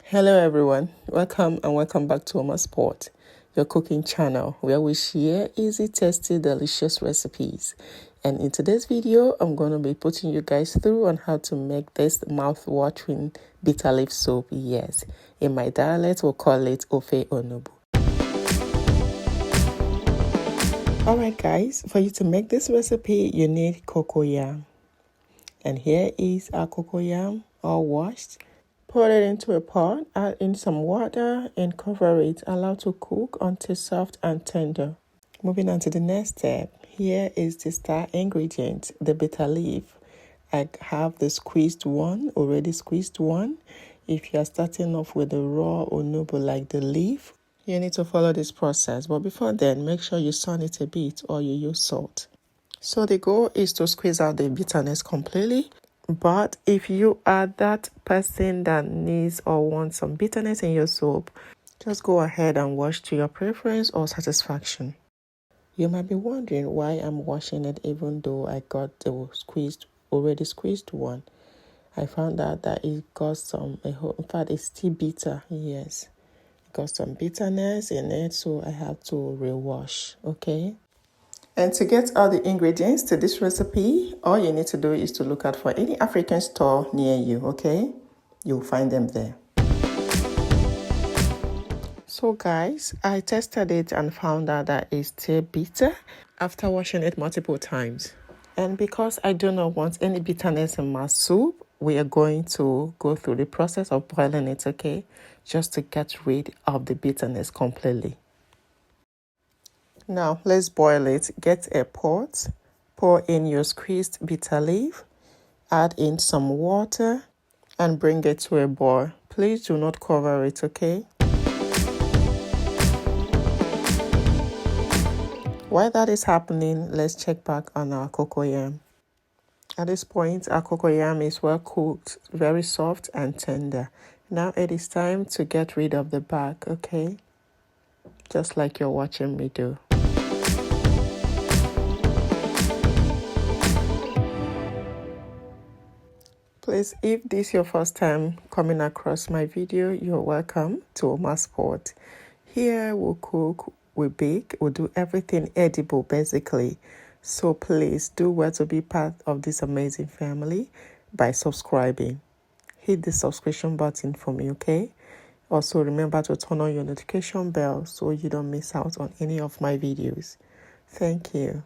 Hello everyone, welcome back to Oma Sport, your cooking channel where we share easy, tasty, delicious recipes. And in today's video, I'm going to be putting you guys through on how to make this mouth-watering bitter leaf soup. Yes, in my dialect we'll call it Ofe Onubu. Alright guys, for you to make this recipe, you need cocoyam. And here is our cocoyam, all washed. Put it into a pot, add in some water and cover it. Allow to cook until soft and tender. Moving on to the next step. Here is the star ingredient, the bitter leaf. I have the already squeezed one. If you are starting off with the raw onubu like the leaf, you need to follow this process. But before then, make sure you sun it a bit or you use salt. So the goal is to squeeze out the bitterness completely. But if you are that person that needs or wants some bitterness in your soup, just go ahead and wash to your preference or satisfaction. You might be wondering why I'm washing it even though I got the already squeezed one. I found out that it got in fact it's still bitter, yes. It got some bitterness in it, so I have to rewash, okay? And to get all the ingredients to this recipe, all you need to do is to look out for any African store near you, okay? You'll find them there. So guys, I tested it and found out that it's still bitter after washing it multiple times. And because I do not want any bitterness in my soup, we are going to go through the process of boiling it, okay? Just to get rid of the bitterness completely. Now, let's boil it. Get a pot, pour in your squeezed bitter leaf, add in some water, and bring it to a boil. Please do not cover it, okay? While that is happening, let's check back on our cocoyam. At this point, our cocoyam is well cooked, very soft and tender. Now it is time to get rid of the bark, okay? Just like you're watching me do. Please, if this is your first time coming across my video, you're welcome to Oma Sport. Here we'll cook, we bake, we'll do everything edible basically. So please do well to be part of this amazing family by subscribing. Hit the subscription button for me, okay? Also remember to turn on your notification bell so you don't miss out on any of my videos. Thank you.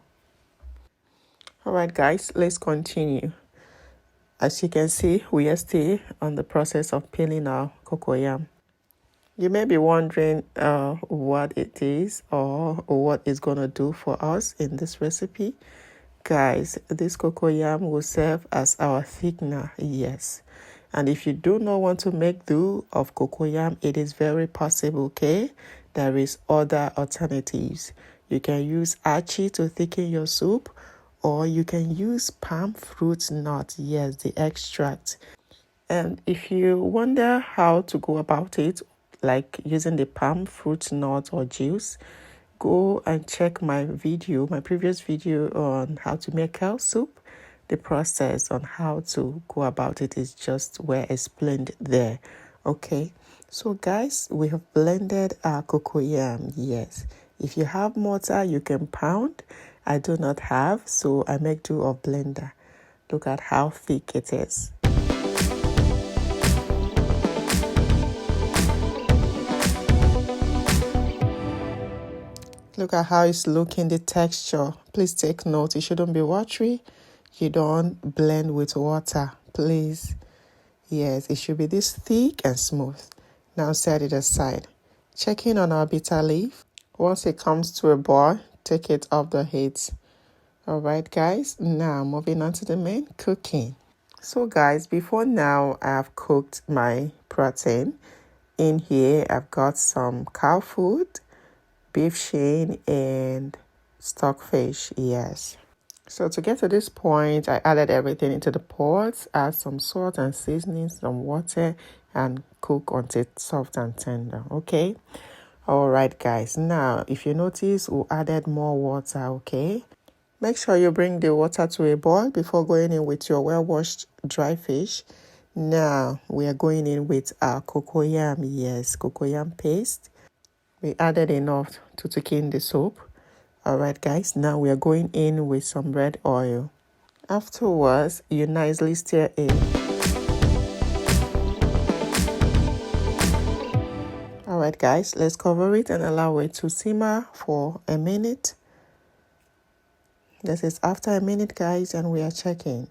Alright guys, let's continue. As you can see, we are still on the process of peeling our cocoyam. You may be wondering what it is or what it's going to do for us in this recipe. Guys, this cocoyam will serve as our thickener, yes. And if you do not want to make do of cocoyam, it is very possible, okay? There is other alternatives. You can use achi to thicken your soup, or you can use palm fruit nut, yes, the extract. And if you wonder how to go about it, like using the palm fruit nut or juice, go and check my previous video on how to make cow soup. The process on how to go about it is just well explained there, okay? So guys, we have blended our cocoyam, yes. If you have mortar, you can pound. I do not have, so I make do of blender. Look at how thick it is. Look at how it's looking, the texture. Please take note, it shouldn't be watery. You don't blend with water, please. Yes, it should be this thick and smooth. Now set it aside. Checking on our bitter leaf. Once it comes to a boil, take it off the heat. Alright guys, now moving on to the main cooking. So guys, before now I have cooked my protein. In here I've got some cow food, beef shin, and stockfish, yes. So to get to this point, I added everything into the pot, add some salt and seasoning, some water, and cook until it's soft and tender, okay? Alright guys, now if you notice, we added more water, okay? Make sure you bring the water to a boil before going in with your well-washed dry fish. Now we are going in with our cocoyam. Yes, cocoyam paste. We added enough to thicken the soup. Alright guys, now we are going in with some red oil. Afterwards, you nicely stir in. Alright guys, let's cover it and allow it to simmer for a minute. This is after a minute guys, and we are checking.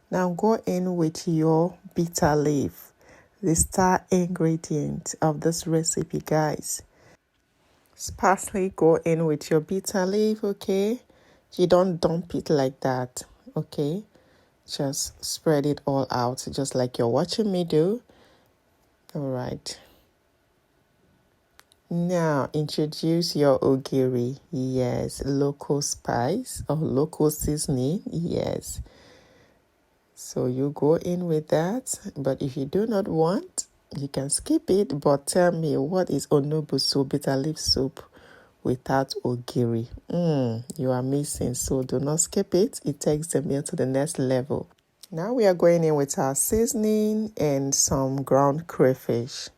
Now go in with your bitter leaf, the star ingredient of this recipe guys. Sparsely go in with your bitter leaf, okay? You don't dump it like that, okay? Just spread it all out just like you're watching me do. Alright. Now introduce your ogiri. Yes, local spice or local seasoning. Yes. So you go in with that, but if you do not want, you can skip it. But tell me, what is onubu soup, bitter leaf soup without ogiri? You are missing, so do not skip it. It takes the meal to the next level. Now we are going in with our seasoning and some ground crayfish.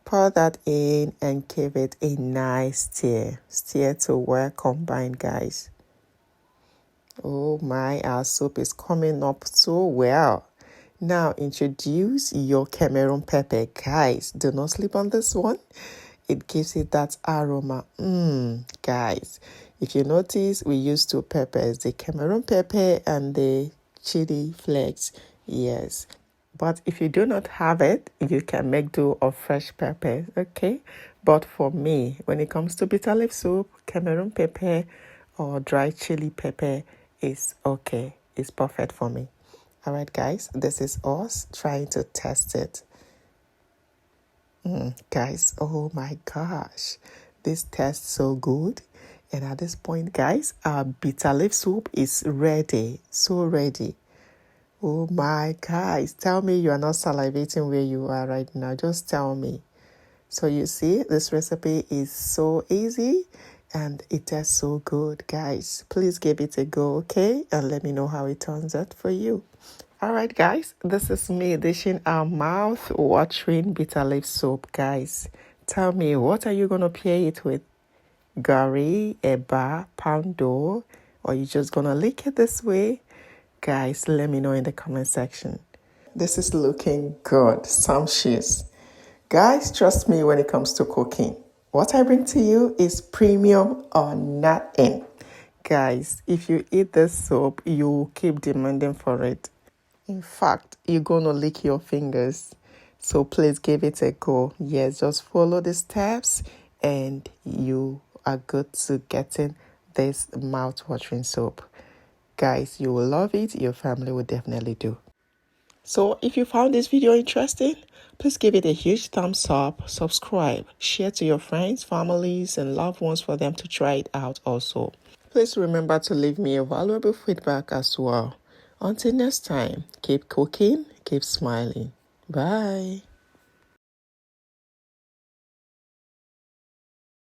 Pour that in and give it a nice stir. Stir to well combined, guys. Oh my, our soup is coming up so well. Now introduce your Cameroon pepper. Guys, do not sleep on this one. It gives it that aroma. Guys, if you notice, we use two peppers, the Cameroon pepper and the chili flakes. Yes. But if you do not have it, you can make do of fresh pepper, okay? But for me, when it comes to bitter leaf soup, Cameroon pepper or dry chili pepper is okay. It's perfect for me. All right, guys, this is us trying to test it. Guys, oh my gosh, this tastes so good. And at this point, guys, our bitter leaf soup is ready. So ready. Oh my guys, tell me you are not salivating where you are right now. Just tell me. So you see, this recipe is so easy and it tastes so good, guys. Please give it a go, okay? And let me know how it turns out for you. All right, guys, this is me dishing our mouth-watering bitter leaf soup, guys. Tell me, what are you going to pair it with? Gari, eba, poundo, or you just going to lick it this way? Guys, let me know in the comment section. This is looking good. Sumptuous. Guys, trust me when it comes to cooking. What I bring to you is premium or nothing. Guys, if you eat this soup, you will keep demanding for it. In fact, you're going to lick your fingers. So please give it a go. Yes, just follow the steps and you are good to getting this mouth-watering soup. Guys, you will love it. Your family will definitely do. So if you found this video interesting, please give it a huge thumbs up, subscribe, share to your friends, families, and loved ones for them to try it out also. Please remember to leave me a valuable feedback as well. Until next time, keep cooking, keep smiling. Bye.